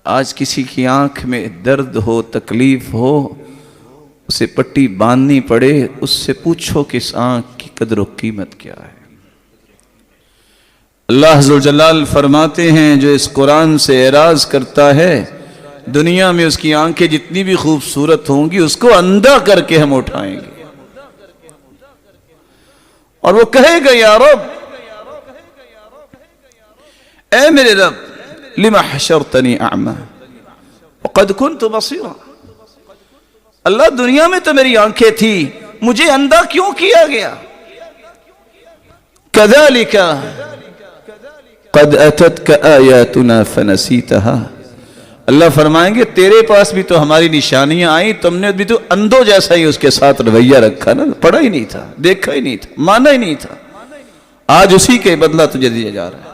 آج کسی کی آنکھ میں درد ہو، تکلیف ہو، اسے پٹی باندھنی پڑے، اس سے پوچھو کہ اس آنکھ کی قدر و قیمت کیا ہے۔ اللہ ذوالجلال فرماتے ہیں جو اس قرآن سے اعراض کرتا ہے دنیا میں اس کی آنکھیں جتنی بھی خوبصورت ہوں گی اس کو اندھا کر کے ہم اٹھائیں گے، اور وہ کہے گا یا رب، اے میرے رب، لما حشرتنی اعمی وقد كنت بصیرا، اللہ دنیا میں تو میری آنکھیں تھی، مجھے اندھا کیوں کیا گیا؟ كذلك قد اتتك آیاتنا فنسیتها، اللہ فرمائیں گے تیرے پاس بھی تو ہماری نشانیاں آئیں، تم نے بھی تو اندھوں جیسا ہی اس کے ساتھ رویہ رکھا نا، پڑھا ہی نہیں تھا، دیکھا ہی نہیں تھا، مانا ہی نہیں تھا، آج اسی کے بدلہ تجھے دیا جا رہا ہے۔